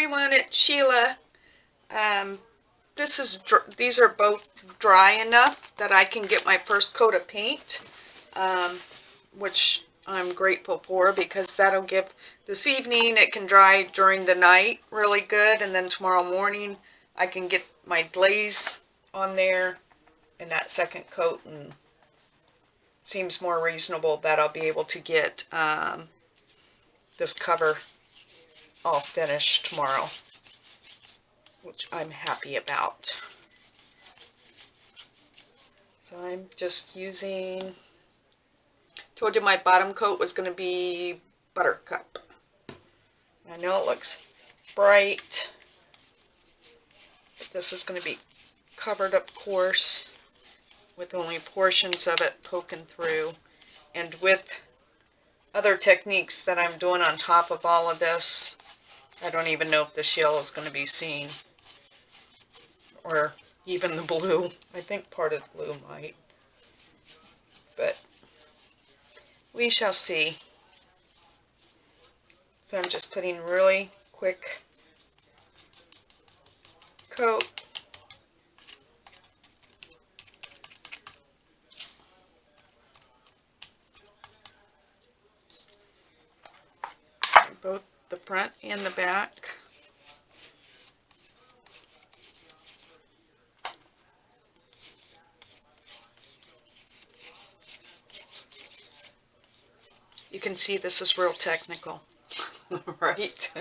everyone, it's Sheila. These are both dry enough that I can get my first coat of paint, which I'm grateful for because that'll give this evening, it can dry during the night really good, and then tomorrow morning I can get my glaze on there in that second coat, and seems more reasonable that I'll be able to get this cover all finished tomorrow, which I'm happy about. So I'm just using, told you my bottom coat was going to be Buttercup. I know it looks bright, but this is going to be covered up coarse with only portions of it poking through. And with other techniques that I'm doing on top of all of this, I don't even know if the shell is going to be seen, or even the blue. I think part of the blue might, but we shall see. So I'm just putting really quick coat. Both the front and the back. You can see this is real technical, right?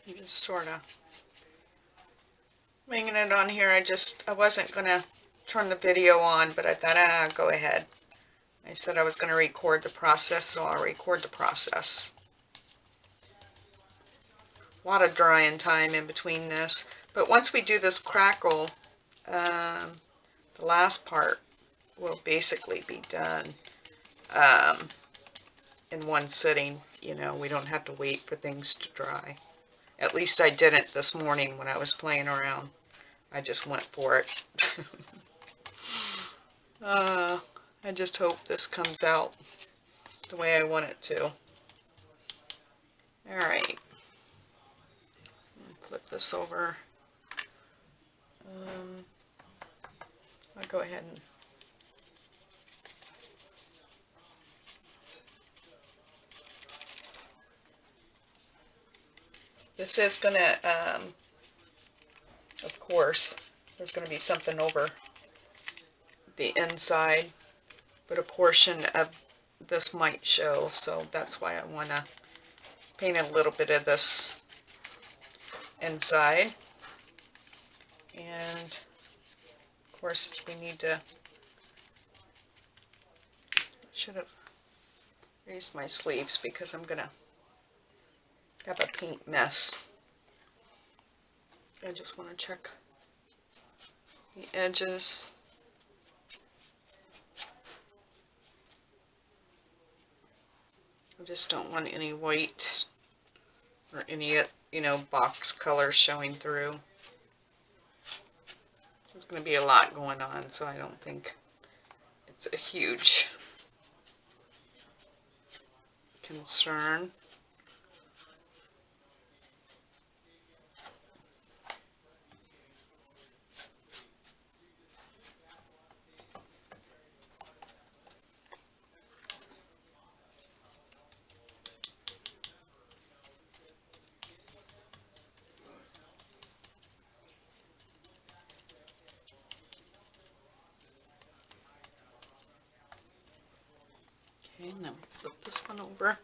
You just sort of winging it on here. I wasn't going to turn the video on, but I thought, go ahead. I said I was going to record the process, so I'll record the process. A lot of drying time in between this. But once we do this crackle, the last part will basically be done in one sitting. You know, we don't have to wait for things to dry. At least I didn't this morning when I was playing around. I just went for it. I just hope this comes out the way I want it to. Alright. Flip this over. I'll go ahead and this is going to, of course, there's going to be something over the inside, but a portion of this might show, so that's why I want to paint a little bit of this inside. And, of course, we need to, should have raised my sleeves because I'm going to have a paint mess. I just want to check the edges. I just don't want any white or any, you know, box color showing through. There's going to be a lot going on, so I don't think it's a huge concern. Okay, and then flip this one over.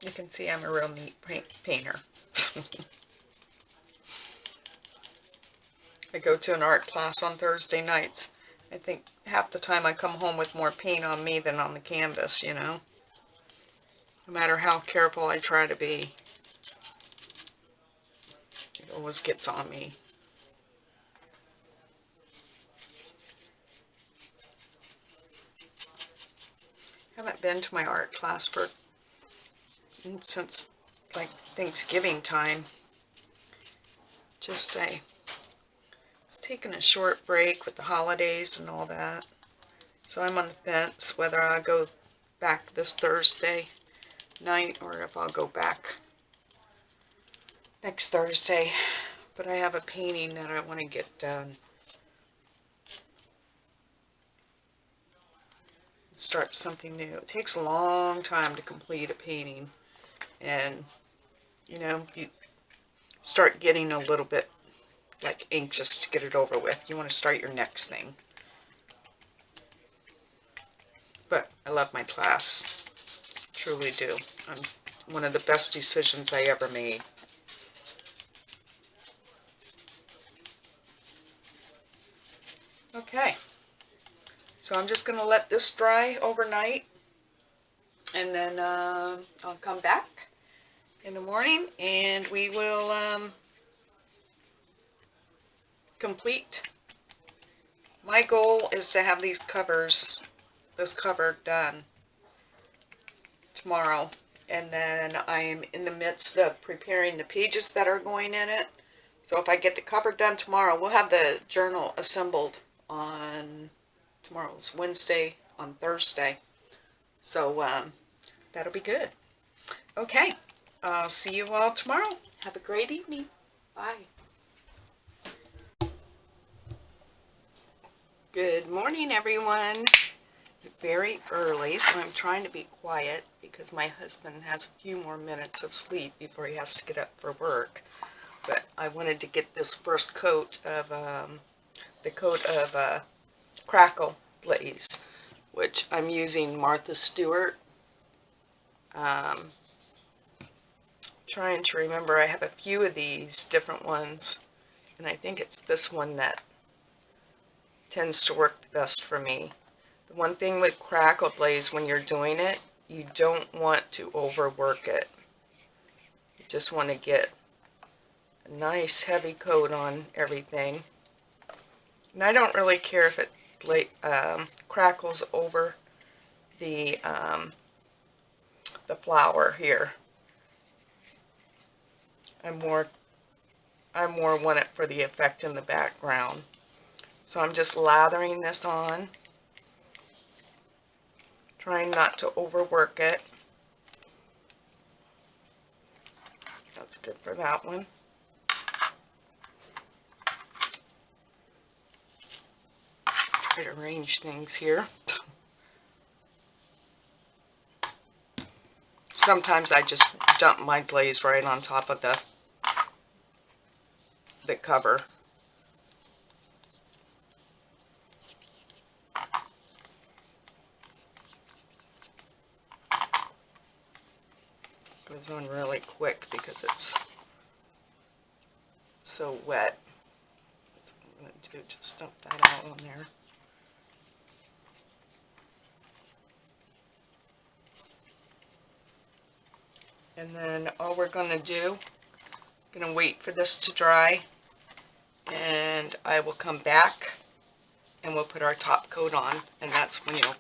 You can see I'm a real neat painter. I go to an art class on Thursday nights. I think half the time I come home with more paint on me than on the canvas, you know. No matter how careful I try to be. always gets on me. Haven't been to my art class since like Thanksgiving time. Just I was taking a short break with the holidays and all that. So I'm on the fence whether I'll go back this Thursday night or if I'll go back next Thursday. But I have a painting that I want to get done. Start something new. It takes a long time to complete a painting, and you know, you start getting a little bit like anxious to get it over with. You want to start your next thing. But I love my class. Truly do. It's one of the best decisions I ever made. Okay. So I'm just going to let this dry overnight, and then I'll come back in the morning and we will complete. My goal is to have this cover done tomorrow, and then I am in the midst of preparing the pages that are going in it. So if I get the cover done tomorrow, we'll have the journal assembled on tomorrow's Wednesday, on Thursday. So that'll be good. Okay, I'll see you all tomorrow. Have a great evening. Bye. Good morning, everyone. It's very early, so I'm trying to be quiet because my husband has a few more minutes of sleep before he has to get up for work. But I wanted to get this first coat of crackle glaze, which I'm using Martha Stewart. Trying to remember, I have a few of these different ones, and I think it's this one that tends to work the best for me. The one thing with crackle glaze, when you're doing it, you don't want to overwork it. You just want to get a nice heavy coat on everything. And I don't really care if it crackles over the flower here. I more want it for the effect in the background. So I'm just lathering this on, trying not to overwork it. That's good for that one. Try to arrange things here. Sometimes I just dump my glaze right on top of the cover. Goes on really quick because it's so wet. That's what I'm going to do, just dump that out on there. And then all we're going to do, going to wait for this to dry, and I will come back and we'll put our top coat on, and that's when you'll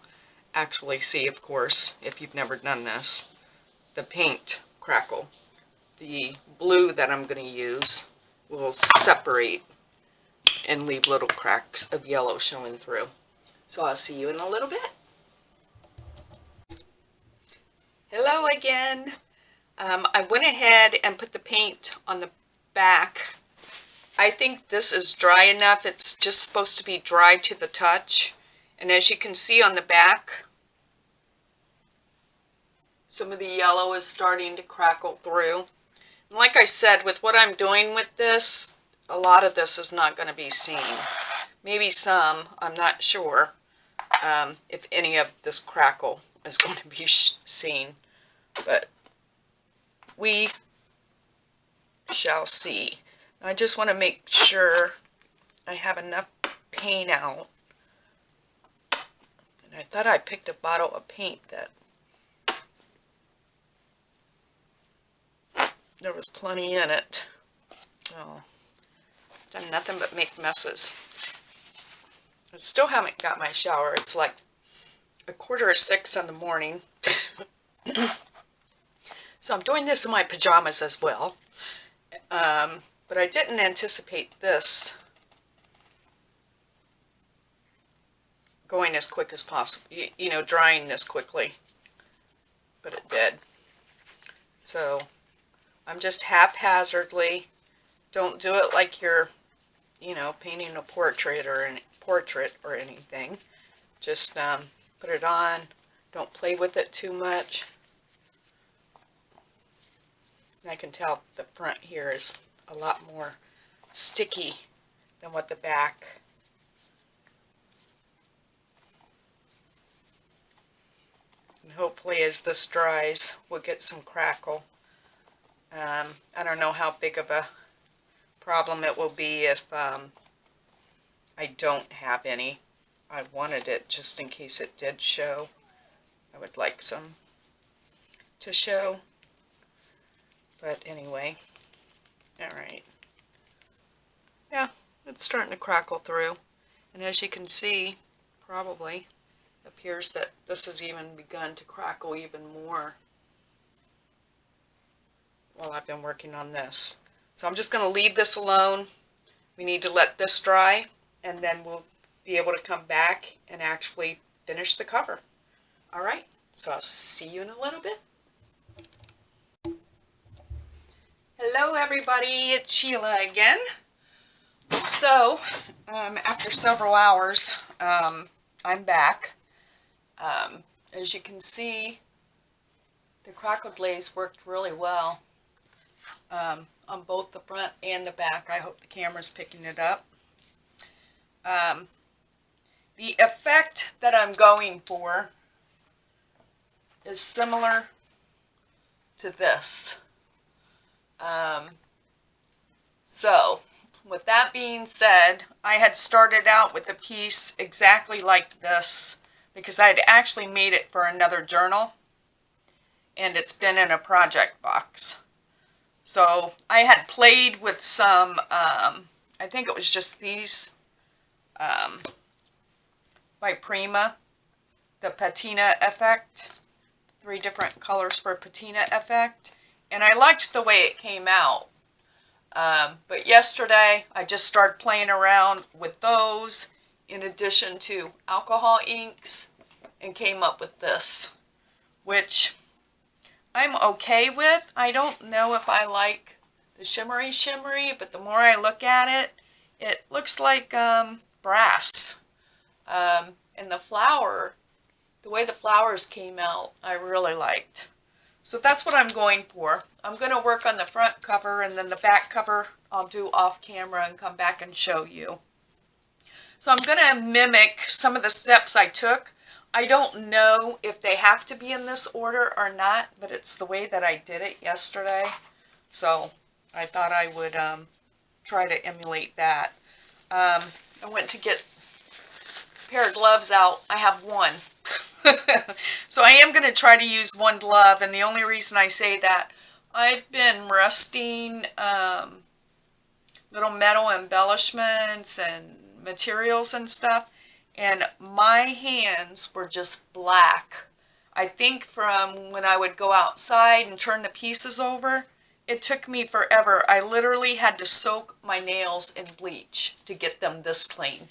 actually see, of course, if you've never done this, the paint crackle. The blue that I'm going to use will separate and leave little cracks of yellow showing through. So I'll see you in a little bit. Hello again. I went ahead and put the paint on the back. I think this is dry enough. It's just supposed to be dry to the touch. And as you can see on the back, some of the yellow is starting to crackle through. And like I said, with what I'm doing with this, a lot of this is not going to be seen. Maybe some, I'm not sure if any of this crackle is going to be seen. But we shall see. I just want to make sure I have enough paint out. And I thought I picked a bottle of paint that there was plenty in it. So, done nothing but make messes. I still haven't got my shower. It's like 5:45 in the morning. So I'm doing this in my pajamas as well. But I didn't anticipate this going as quick as possible, you know, drying this quickly, but it did. So I'm just haphazardly, don't do it like you're, you know, painting a portrait or anything. Just put it on, don't play with it too much. And I can tell the front here is a lot more sticky than what the back. And hopefully as this dries, we'll get some crackle. I don't know how big of a problem it will be if I don't have any. I wanted it just in case it did show. I would like some to show. But anyway, alright. Yeah, it's starting to crackle through. And as you can see, probably appears that this has even begun to crackle even more while I've been working on this. So I'm just going to leave this alone. We need to let this dry, and then we'll be able to come back and actually finish the cover. Alright, so I'll see you in a little bit. Hello everybody, it's Sheila again. So, after several hours, I'm back. As you can see, the crackle glaze worked really well on both the front and the back. I hope the camera's picking it up. The effect that I'm going for is similar to this. So, with that being said, I had started out with a piece exactly like this because I had actually made it for another journal, and it's been in a project box. So I had played with some, I think it was just these by Prima, the patina effect, 3 different colors for patina effect, and I liked the way it came out. But yesterday I just started playing around with those in addition to alcohol inks and came up with this, which I'm okay with. I don't know if I like the shimmery, but the more I look at it, it looks like brass. And the flower, the way the flowers came out, I really liked. So that's what I'm going for. I'm going to work on the front cover, and then the back cover I'll do off camera and come back and show you. So I'm going to mimic some of the steps I took. I don't know if they have to be in this order or not, but it's the way that I did it yesterday. So I thought I would try to emulate that. I went to get a pair of gloves out. I have one. So I am going to try to use one glove, and the only reason I say that, I've been rusting little metal embellishments and materials and stuff, and my hands were just black. I think from when I would go outside and turn the pieces over, it took me forever. I literally had to soak my nails in bleach to get them this clean.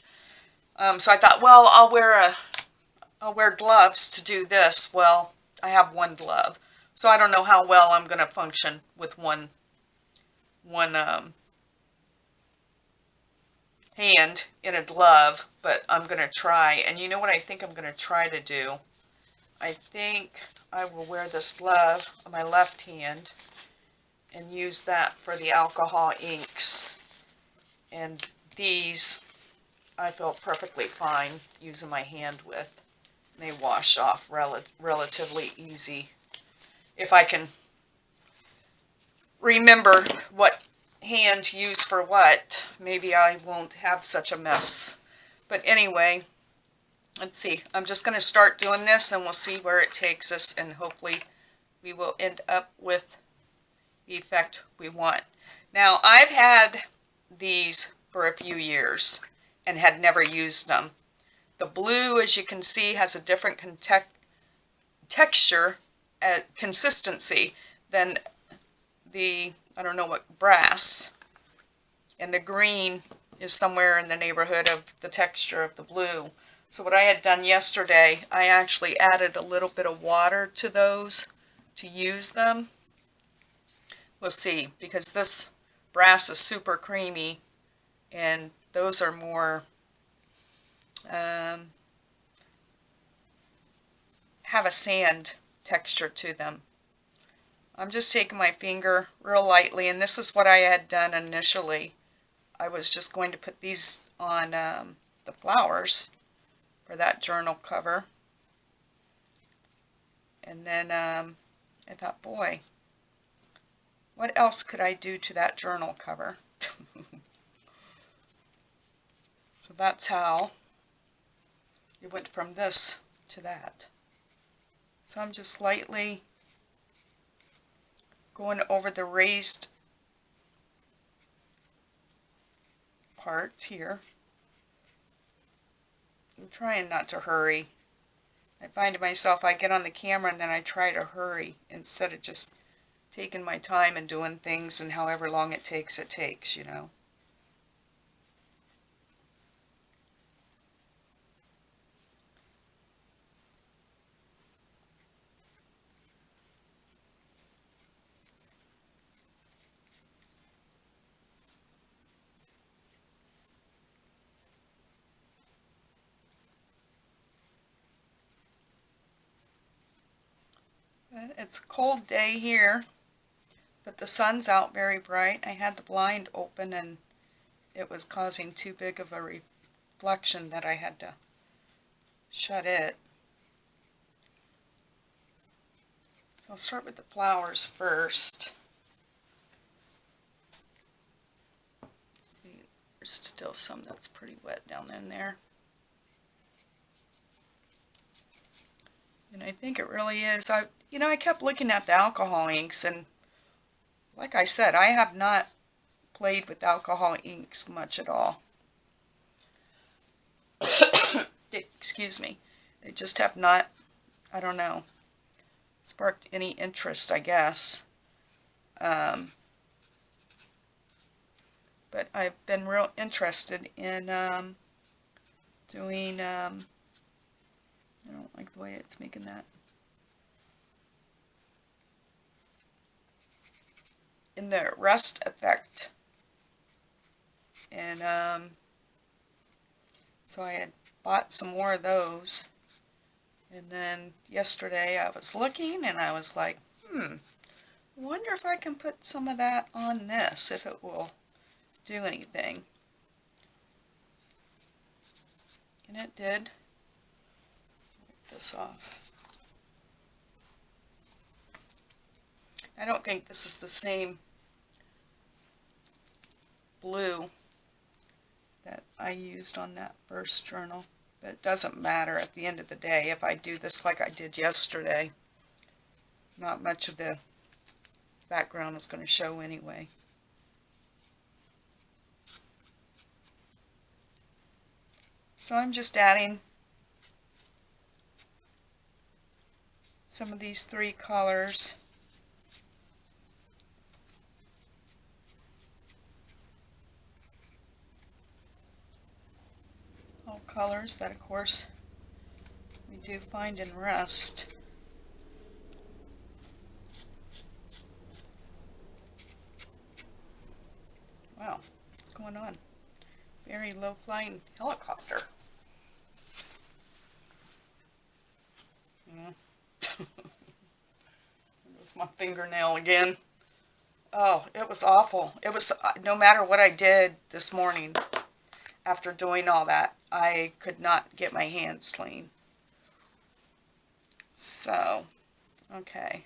So I thought, well, I'll wear gloves to do this. Well, I have one glove, so I don't know how well I'm going to function with one hand in a glove, but I'm going to try. And you know what I think I'm going to try to do? I think I will wear this glove on my left hand and use that for the alcohol inks. And these I feel perfectly fine using my hand with. They wash off relatively easy. If I can remember what hand to use for what, maybe I won't have such a mess. But anyway, let's see. I'm just going to start doing this, and we'll see where it takes us, and hopefully we will end up with the effect we want. Now, I've had these for a few years and had never used them. The blue, as you can see, has a different texture, consistency than the, I don't know what, brass. And the green is somewhere in the neighborhood of the texture of the blue. So what I had done yesterday, I actually added a little bit of water to those to use them. We'll see, because this brass is super creamy and those are more, have a sand texture to them. I'm just taking my finger real lightly, and this is what I had done initially. I was just going to put these on the flowers for that journal cover. And then I thought, boy, what else could I do to that journal cover? So that's how it went from this to that. So I'm just lightly going over the raised parts here. I'm trying not to hurry. I find myself, I get on the camera and then I try to hurry instead of just taking my time and doing things, and however long it takes, you know. It's a cold day here, but the sun's out very bright. I had the blind open and it was causing too big of a reflection that I had to shut it. So I'll start with the flowers first. See, there's still some that's pretty wet down in there. And I think it really is. I kept looking at the alcohol inks, and like I said, I have not played with alcohol inks much at all. Excuse me. They just have not, I don't know, sparked any interest, I guess. But I've been real interested in doing, I don't like the way it's making that. In the rust effect. And so I had bought some more of those. And then yesterday I was looking and I was like, I wonder if I can put some of that on this, if it will do anything. And it did. Wipe this off. I don't think this is the same blue that I used on that first journal, but it doesn't matter at the end of the day if I do this like I did yesterday. Not much of the background is going to show anyway. So I'm just adding some of these 3 colors. All colors that, of course, we do find in rust. Wow, what's going on? Very low-flying helicopter. There's my fingernail again. Oh, it was awful. It was, no matter what I did this morning after doing all that, I could not get my hands clean. So, okay.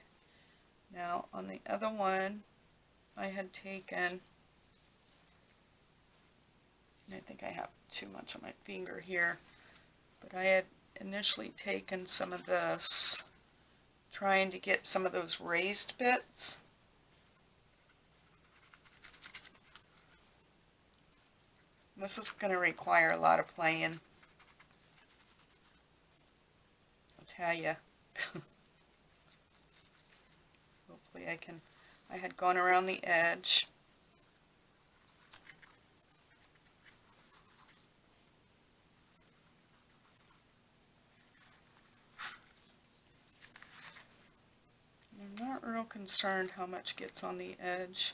Now, on the other one, I had taken, I think I have too much on my finger here, but I had initially taken some of this, trying to get some of those raised bits. This is going to require a lot of playing, I'll tell you. Hopefully I can. I had gone around the edge. I'm not real concerned how much gets on the edge.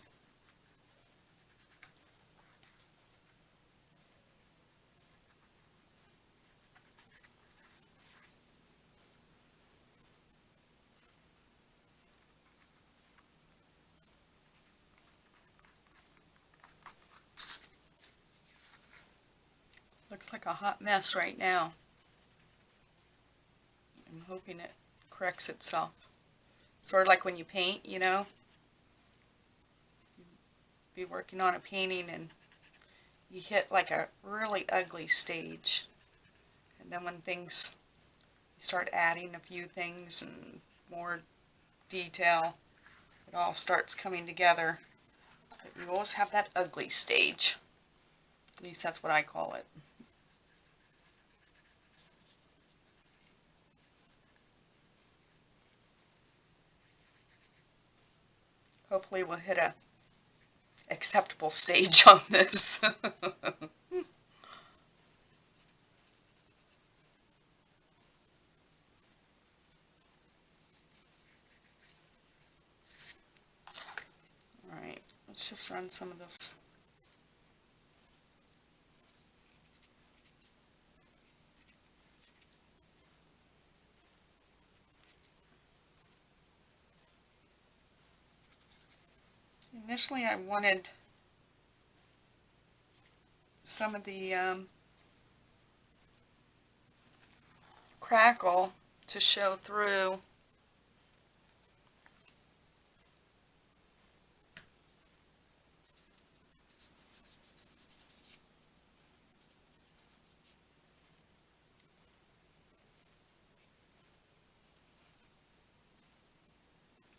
Looks like a hot mess right now. I'm hoping it corrects itself. Sort of like when you paint, you know. Be working on a painting and you hit like a really ugly stage. And then when things, you start adding a few things and more detail, it all starts coming together. But you always have that ugly stage. At least that's what I call it. Hopefully we'll hit a acceptable stage on this. Alright, let's just run some of this. Initially I wanted some of the crackle to show through.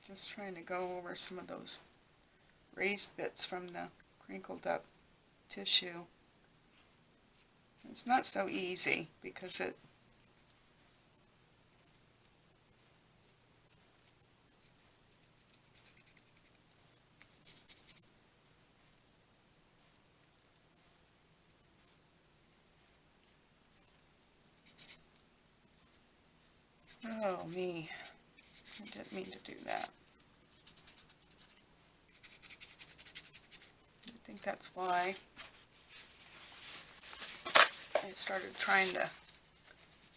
Just trying to go over some of those raised bits from the crinkled up tissue. It's not so easy because it oh me, I didn't mean to do that. I think that's why I started trying to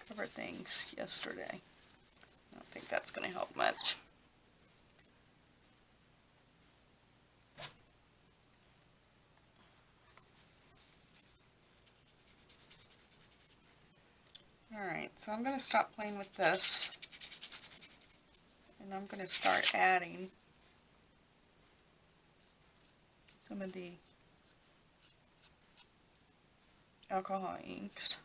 cover things yesterday. I don't think that's going to help much. Alright, so I'm going to stop playing with this, and I'm going to start adding some of the alcohol inks.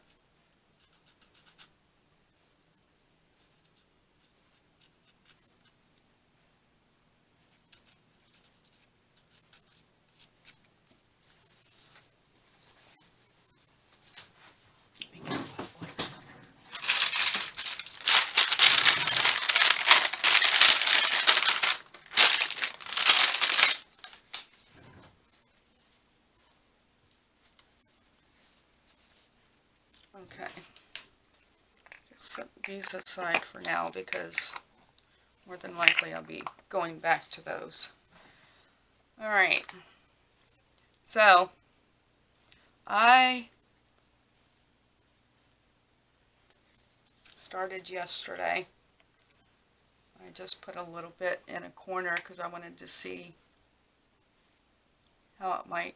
Okay, just set these aside for now because more than likely I'll be going back to those. Alright, so I started yesterday. I just put a little bit in a corner because I wanted to see how it might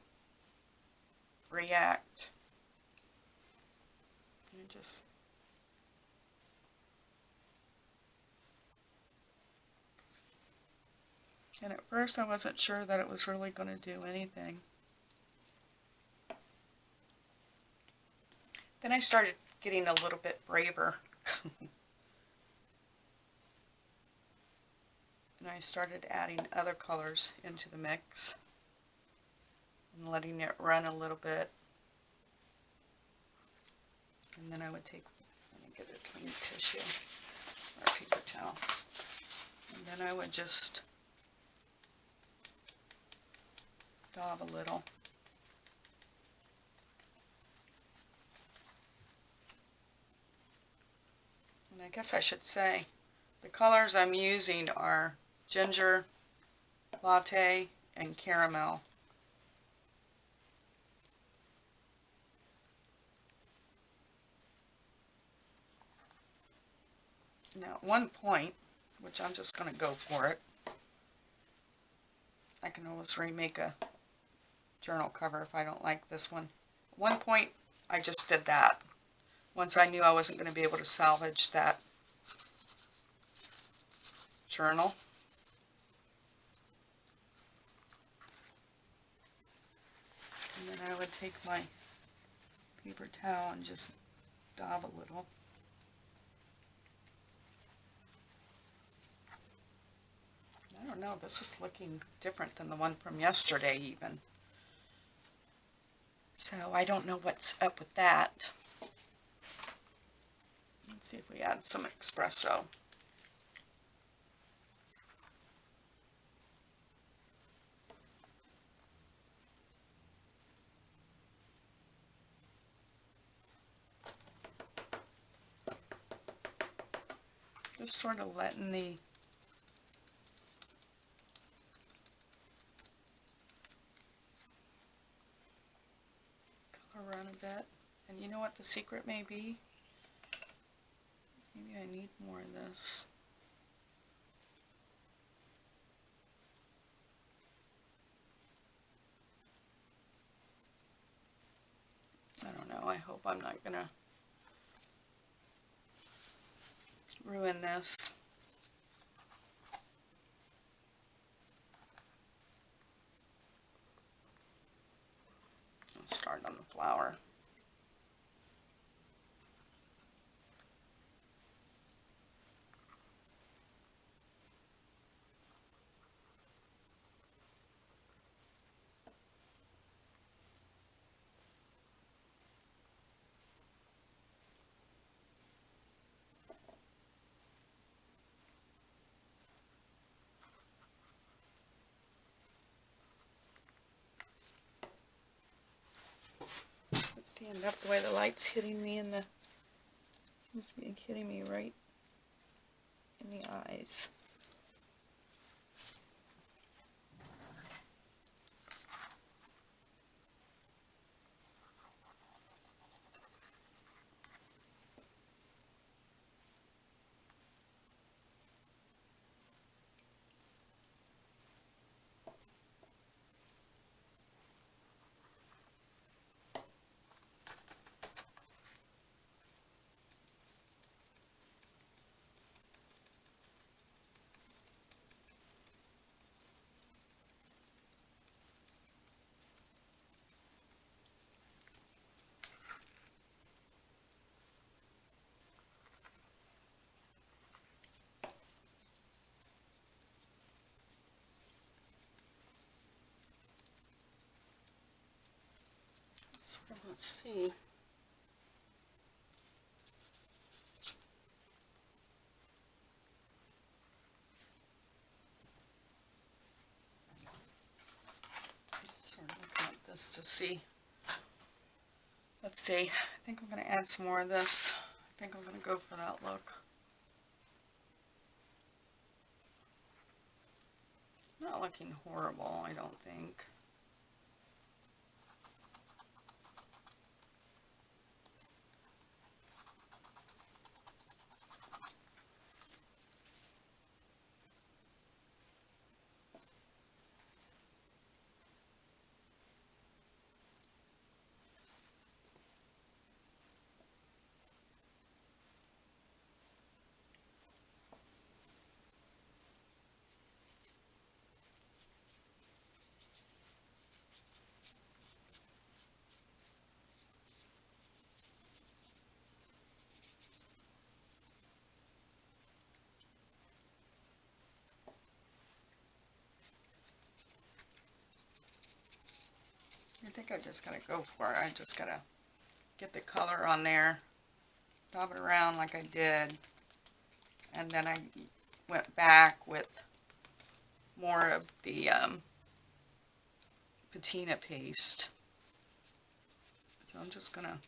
react. And at first I wasn't sure that it was really going to do anything. Then I started getting a little bit braver. And I started adding other colors into the mix and letting it run a little bit. And then I would take, let me get a clean tissue or a paper towel. And then I would just daub a little. And I guess I should say the colors I'm using are ginger, latte, and caramel. Now at one point, which I'm just going to go for it, I can always remake a journal cover if I don't like this one. At one point I just did that. Once I knew I wasn't going to be able to salvage that journal. And then I would take my paper towel and just daub a little. I don't know, this is looking different than the one from yesterday even. So I don't know what's up with that. Let's see if we add some espresso. Just sort of letting the color run a bit. And you know what the secret may be? Maybe I need more of this. I don't know, I hope I'm not gonna ruin this. I'll start on the flower. Stand up the way the light's hitting me in the, seems to be hitting me right in the eyes. Let's see. Sort of looking at this to see. Let's see. I think I'm going to add some more of this. I think I'm going to go for that look. Not looking horrible, I don't think. I think I just gotta go for it. I just gotta get the color on there. dab it around like I did, and then I went back with more of the patina paste. So I'm just gonna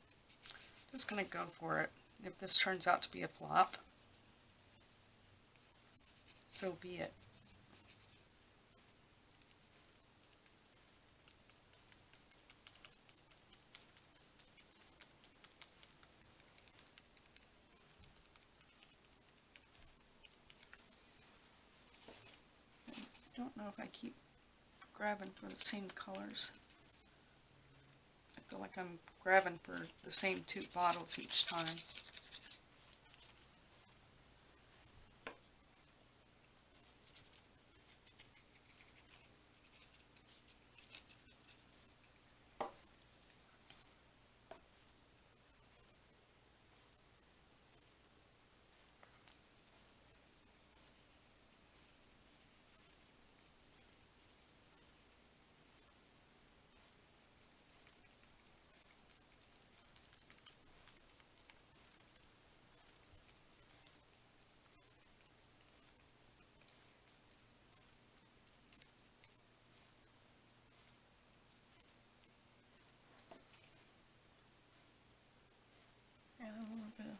go for it. If this turns out to be a flop, so be it. I don't know if I keep grabbing for the same colors. I feel like I'm grabbing for the same 2 bottles each time. Yeah, a little bit of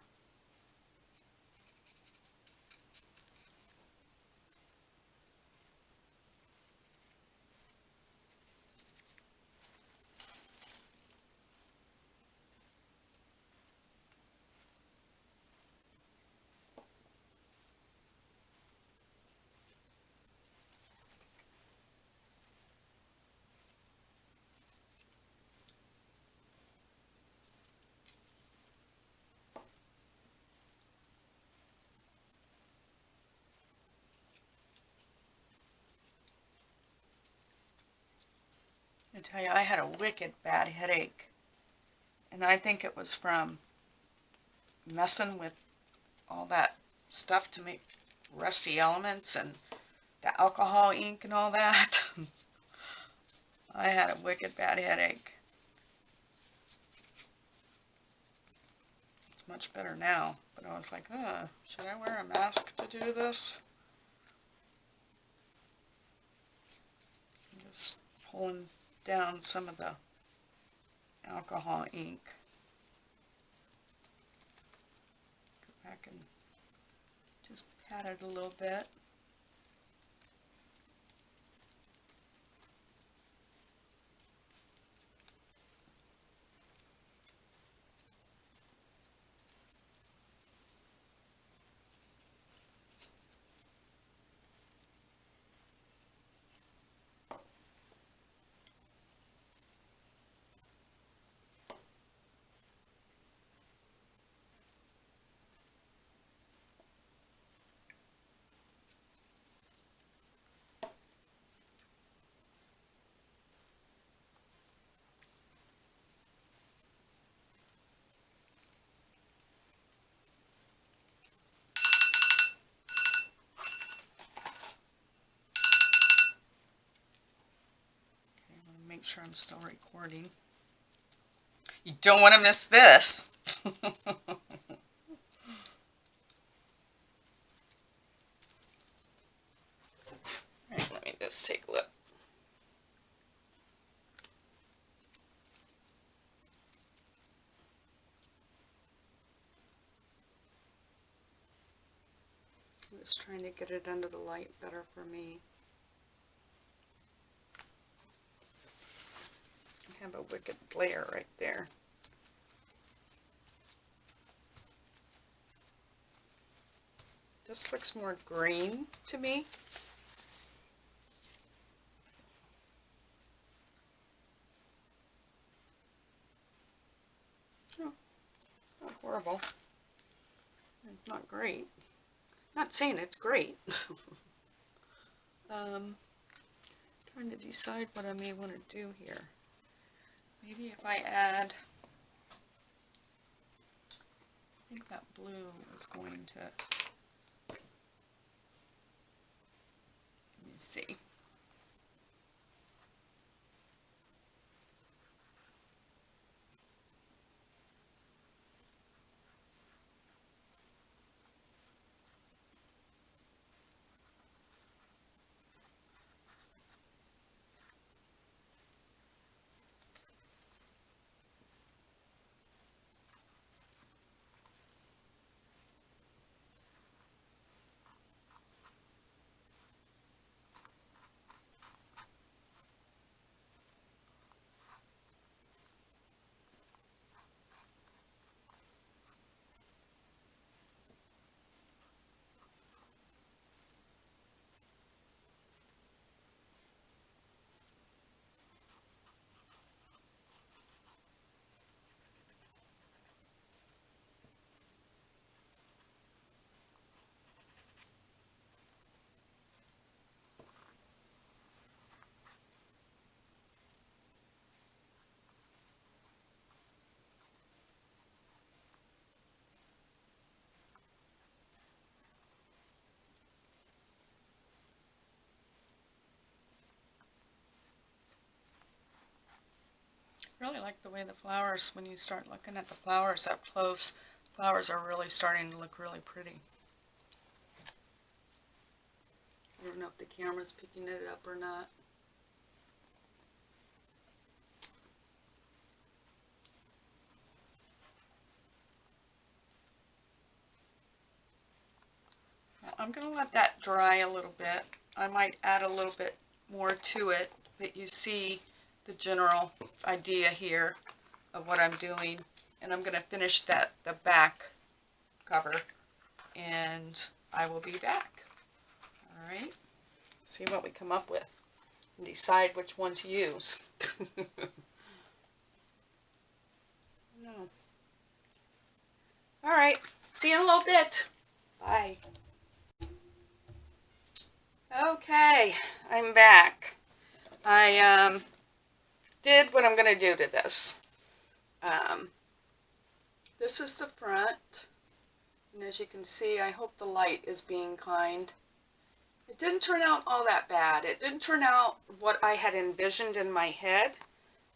I tell you, I had a wicked bad headache, and I think it was from messing with all that stuff to make rusty elements and the alcohol ink and all that. I had a wicked bad headache. It's much better now, but I was like, should I wear a mask to do this? I'm just pulling down some of the alcohol ink. Go back and just pat it a little bit. Make sure I'm still recording. You don't want to miss this. Alright, let me just take a look. I'm just trying to get it under the light better for me. I have a wicked glare right there. This looks more green to me. No, it's not horrible. It's not great. Not saying it's great. Trying to decide what I may want to do here. Maybe if I add, I think that blue is going to, let me see. really like the way the flowers, when you start looking at the flowers up close, flowers are really starting to look really pretty. I don't know if the camera's picking it up or not. I'm going to let that dry a little bit. I might add a little bit more to it, but you see the general idea here of what I'm doing. And I'm going to finish the back cover, and I will be back. All right, see what we come up with and decide which one to use. No. All right, see you in a little bit. Bye. Okay, I'm back. I did what I'm going to do to this. This is the front, and as you can see, I hope the light is being kind. It didn't turn out all that bad. It didn't turn out what I had envisioned in my head,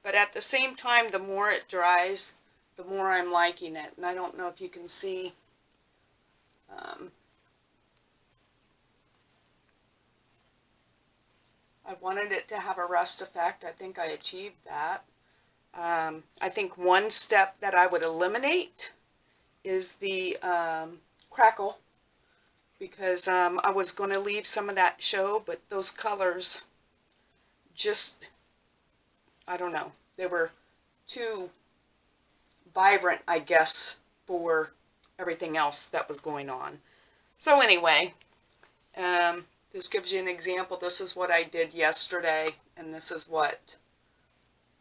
but at the same time, the more it dries, the more I'm liking it. And I don't know if you can see. I wanted it to have a rust effect. I think I achieved that. I think one step that I would eliminate is the crackle, because I was going to leave some of that show, but those colors just, I don't know, they were too vibrant, I guess, for everything else that was going on. So anyway, this gives you an example. This is what I did yesterday, and this is what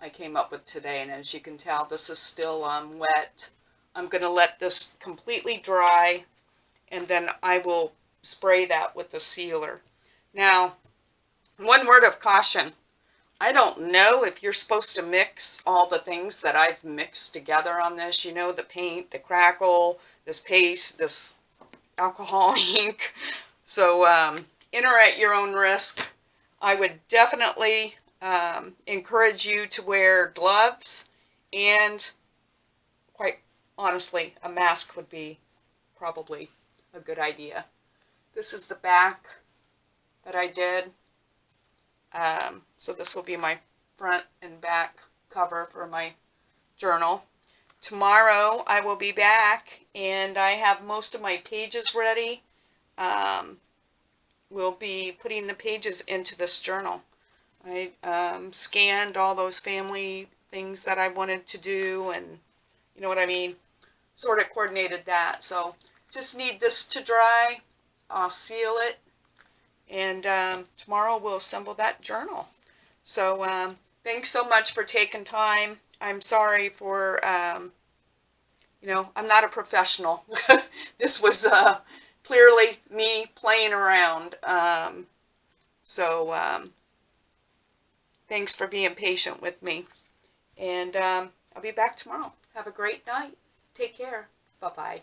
I came up with today. And as you can tell, this is still wet. I'm going to let this completely dry, and then I will spray that with the sealer. Now, one word of caution. I don't know if you're supposed to mix all the things that I've mixed together on this. You know, the paint, the crackle, this paste, this alcohol ink. So enter at your own risk. I would definitely encourage you to wear gloves, and quite honestly, a mask would be probably a good idea. This is the back that I did. So this will be my front and back cover for my journal. Tomorrow I will be back, and I have most of my pages ready. We'll be putting the pages into this journal. I scanned all those family things that I wanted to do, and you know what I mean, sort of coordinated that. So just need this to dry. I'll seal it, and tomorrow we'll assemble that journal. So thanks so much for taking time. I'm sorry for, you know, I'm not a professional. This was clearly me playing around. Thanks for being patient with me. And I'll be back tomorrow. Have a great night. Take care. Bye-bye.